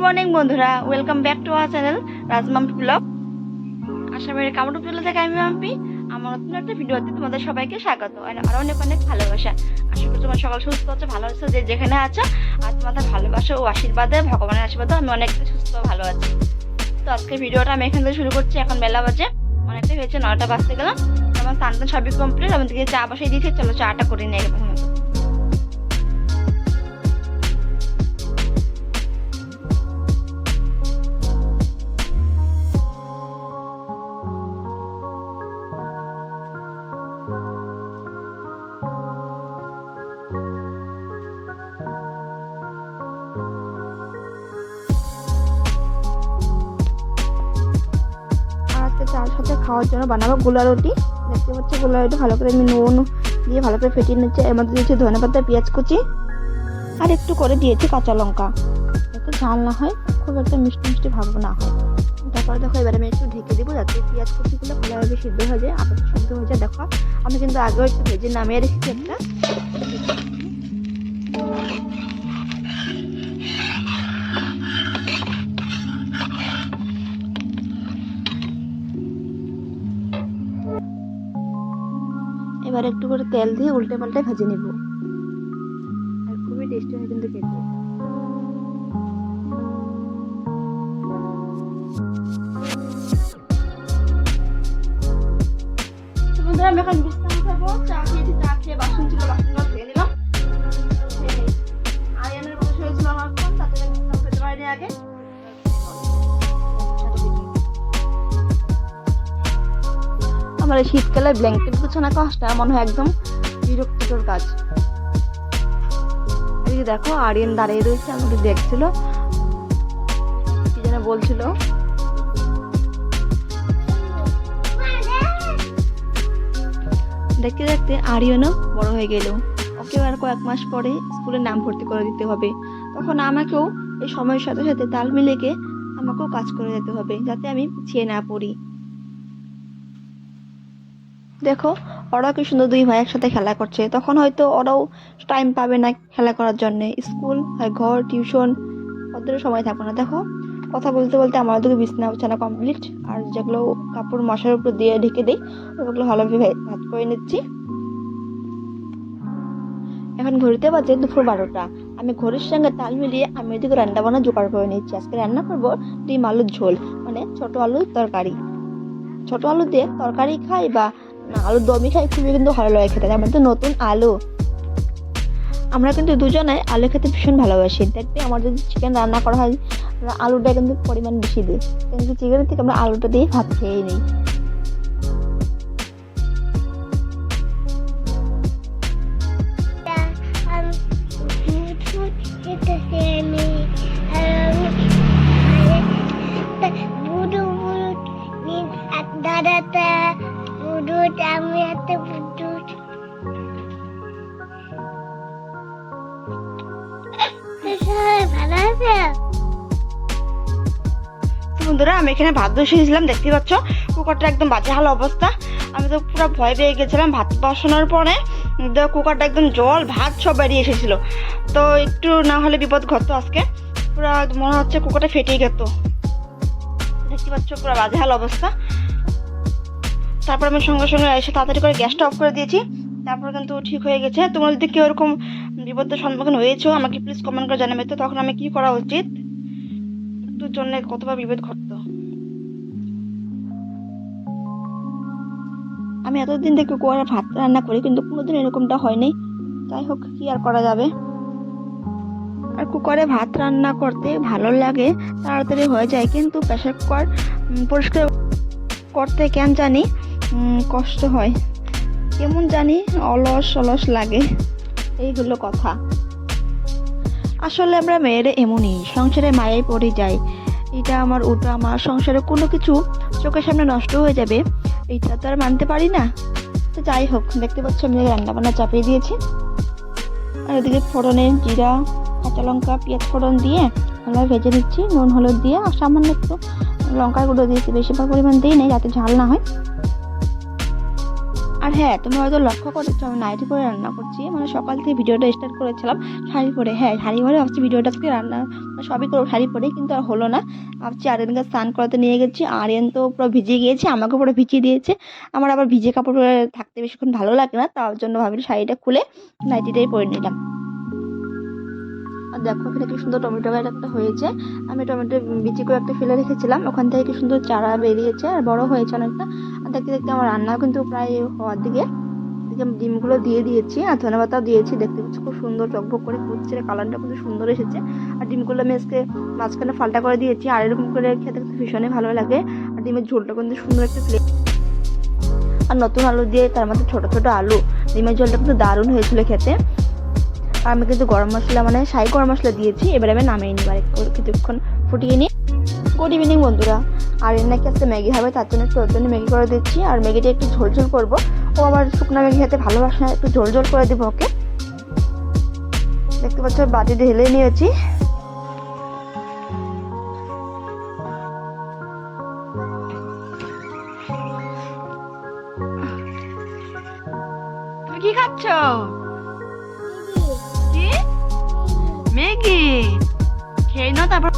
Morning বন্ধুরা, welcome back to our channel Rajmampi blog. আসামের কামরূপজেলা থেকে আমি মাম্পি। আমার নতুন একটা ভিডিওতে তোমাদের সবাইকে স্বাগত আর অনেক অনেক ভালোবাসা। আশা করি তোমার সকাল সুস্থ হচ্ছে, ভালো হচ্ছে যে যেখানে আছো। আর তোমাদের ভালোবাসা ও আশীর্বাদে, ভগবানের আশীর্বাদে আমি অনেকটা সুস্থ ভালো আছি। তো আজকের ভিডিওটা আমি এখান থেকে শুরু করছি। এখন বেলা বাজে অনেকটা হয়েছে, 9টা বাজতে গেলাম। আমার স্নান সবই কমপ্লিট। আমি দিকে চা বসাই দিয়েছি, চলো চাটা করে নিয়ে গেলাম। চার সাথে খাওয়ার জন্য বানাবো গোলা রুটি। দেখতে পাচ্ছি গোলা রুটি ভালো করে আমি নুন দিয়ে ভালো করে ফেটিয়ে নিচ্ছি। এর মধ্যে দিয়েছি ধনেপাতা, পেঁয়াজ কুচি আর একটু করে দিয়েছি কাঁচা লঙ্কা, যাতে ঝাল না হয়, খুব একটা মিষ্টি মিষ্টি ভাব না হয়। তারপরে দেখো এবার আমি একটু ঢেকে দিব যাতে পেঁয়াজ কুচিগুলো ভালোভাবে সিদ্ধ হয়ে যায়, আপাতত সিদ্ধ হয়ে যায়। দেখো আমি কিন্তু আগেও একটু ভেজে নামিয়ে রেখেছি একটা। এবার একটু করে তেল দিয়ে উল্টে পাল্টে ভেজে নেব। আর খুবই টেস্টি হয় কিন্তু খেতে। বন্ধুরা আমি এখন বিশ্রাম খাবো। চা খেয়েছি, চা খেয়ে বাসন ছিল বাসনগুলো ধুয়ে নিলাম। আরিয়ানের কথা শুনেছিল আমার ফোন, তাতে বিশ্রাম খেতে পারিনি আগে। আমার এই শীতকালে ব্ল্যাঙ্কেট গুছানো কাজটা মনে হয় একদম বিরক্তিকর কাজ। এই যে দেখো আরিয়ান দাঁড়িয়ে রয়েছে, আমাকে দেখছিল, কি যেন বলছিল। দেখতে দেখতে আরিয়ানও বড় হয়ে গেল। ওকে আর কয়েক মাস পরে স্কুলে নাম ভর্তি করে দিতে হবে। তখন আমাকেও এই সময়ের সাথে সাথে তাল মিলিয়ে আমাকেও কাজ করে যেতে হবে, যাতে আমি পিছিয়ে না পড়ি। দেখো ওরা কি সুন্দর দুই ভাই একসাথে খেলা করছে। তখন হয়তো ওরাও টাইম পাবে না খেলা করার জন্য, স্কুল হয়, ঘর, টিউশন, ওদেরও সময় থাকবে না। দেখো কথা বলতে বলতে আমার দিকে বিছানা বিছানা কমপ্লিট। আর যেগুলো কাপড় মশার উপর দিয়ে ঢেকে দিই ওগুলো ভালোভাবে ভাত করে নিচ্ছি। এখন ঘড়িতে বাজে দুপুর 12টা। আমি ঘড়ির সঙ্গে তাল মিলিয়ে আমি এদিকে রান্না বান্না জোগাড় করে নিচ্ছি। আজকে রান্না করবো ডিম আলুর ঝোল, মানে ছোট আলুর তরকারি। ছোট আলু দিয়ে তরকারি খাই বা আলুর দমই খাই, খুবই কিন্তু ভালো লাগে খেতে। তার মধ্যে নতুন আলু। আমরা কিন্তু দুজনে আলু খেতে ভীষণ ভালোবাসি। দেখবে আমার যদি চিকেন রান্না করা হয়, আমরা আলুটা কিন্তু পরিমাণ বেশি দিই, কিন্তু চিকেনের থেকে আমরা আলুটা দিয়ে ভাত খেয়ে নিই। বন্ধুরা আমি এখানে ভাত বসিয়েছিলাম, দেখতে পাচ্ছ কুকারটা একদম বাজে হাল অবস্থা। আমি তো পুরো ভয় পেয়ে গেছিলাম। ভাত বসানোর পরে কুকারটা একদম জল ভাত সব বেরিয়ে এসেছিল। তো একটু না হলে বিপদ ঘটতো আজকে। পুরো মনে হচ্ছে কুকারটা ফেটেই গেত। দেখতে পাচ্ছ পুরো বাজে হাল অবস্থা। তারপর আমি সঙ্গে সঙ্গে এসে তাড়াতাড়ি করে গ্যাসটা অফ করে দিয়েছি। তারপর কিন্তু ঠিক হয়ে গেছে। তোমরা যদি কেউ এরকম বিপদের সম্মুখীন হয়েছো আমাকে প্লিজ কমেন্ট করে জানাবে তো, তখন আমি কি করা উচিত, একটুর জন্য কতবার বিপদ ঘটতো। আমি এতদিন থেকে কুকারে ভাত রান্না করি, কিন্তু কোনোদিন এরকমটা হয়নি। যাই হোক, কি আর করা যাবে। আর কুকারে ভাত রান্না করতে ভালো লাগে, তাড়াতাড়ি হয়ে যায়, কিন্তু প্রেসার কুকার পরিষ্কার করতে কেন জানি কষ্ট হয়, কেমন জানি অলস অলস লাগে। এইগুলো কথা। আসলে আমরা মেয়েরা এমনই, সংসারে মায়ায় পড়ে যায়। এটা আমার ওটা আমার, সংসারে কোনো কিছু চোখের সামনে নষ্ট হয়ে যাবে এইটা তো আর মানতে পারি না। তো যাই হোক, দেখতে পাচ্ছ আমি রান্না বান্না চাপিয়ে দিয়েছি। আর এদিকে ফোড়নে জিরা, কাঁচা লঙ্কা, পেঁয়াজ ফোড়ন দিয়ে ভালো ভেজে নিচ্ছি, নুন হলুদ দিয়ে। আর সামান্য একটু লঙ্কার গুঁড়ো দিয়েছি, বেশি পরিমাণ দিই নেই যাতে ঝাল না হয়। আর হ্যাঁ, তুমি হয়তো লক্ষ্য করেছো আমি নাইটি পরে রান্না করছি, মানে সকাল থেকে ভিডিওটা স্টার্ট করেছিলাম শাড়ি পরে। হ্যাঁ, শাড়ি পরে ভাবছি ভিডিওটা থেকে রান্না মানে সবই করবো শাড়ি পরে, কিন্তু আর হলো না। ভাবছি আরিয়ানকে স্নান করাতে নিয়ে গেছি, আরিয়ান তো পুরো ভিজে গিয়েছে, আমাকে পুরো ভিজিয়ে দিয়েছে। আমার আবার ভিজে কাপড় পরে থাকতে বেশিক্ষণ ভালো লাগে না, তার জন্য ভাবছি শাড়িটা খুলে নাইটিটাই পরে নিলাম। আর দেখো এখানে কি সুন্দর টমেটো গাছ একটা হয়েছে। আমি টমেটো বিচি করে একটা ফেলে রেখেছিলাম, ওখান থেকে কি সুন্দর চারা বেরিয়েছে আর বড় হয়েছে অনেকটা। আর দেখতে দেখতে আমার রান্নাও কিন্তু প্রায় হওয়ার দিকে। এদিকে আমি ডিমগুলো দিয়ে দিয়েছি আর ধনেপাতাও দিয়েছি, দেখতে পাচ্ছি খুব সুন্দর টকবক করে ফুটছে, কালারটা কিন্তু সুন্দর এসেছে। আর ডিমগুলো আমি আজকে মাঝখানে ফাল্টা করে দিয়েছি, আর এরকম করে খেতে কিন্তু ভীষণই ভালো লাগে। আর ডিমের ঝোলটা কিন্তু সুন্দর একটা ফ্লেভার। আর নতুন আলু দিয়ে তার মধ্যে ছোট ছোট আলু, ডিমের ঝোলটা কিন্তু দারুণ হয়েছিল খেতে। আর আমি কিন্তু গরম মশলা মানে শাহি গরম মশলা দিয়েছি, এবার আমি নামিয়ে নিবার কিছুক্ষণ ফুটিয়ে নিই। গুড ইভিনিং বন্ধুরা। আর এর নাকি আজকে ম্যাগি হবে, তার জন্য একটু ওর জন্য ম্যাগি করে দিচ্ছি। আর ম্যাগিটা একটু ঝোলঝোল করবো, ও আবার শুকনো ম্যাগি খেতে ভালোবাসে না, একটু ঝোলঝোল করে দিব ওকে। দেখতে পাচ্ছ বাটি ঢেলে নিয়েছি। তুমি কি খাচ্ছ? কি ম্যাগি? খেয়ে নাও তারপর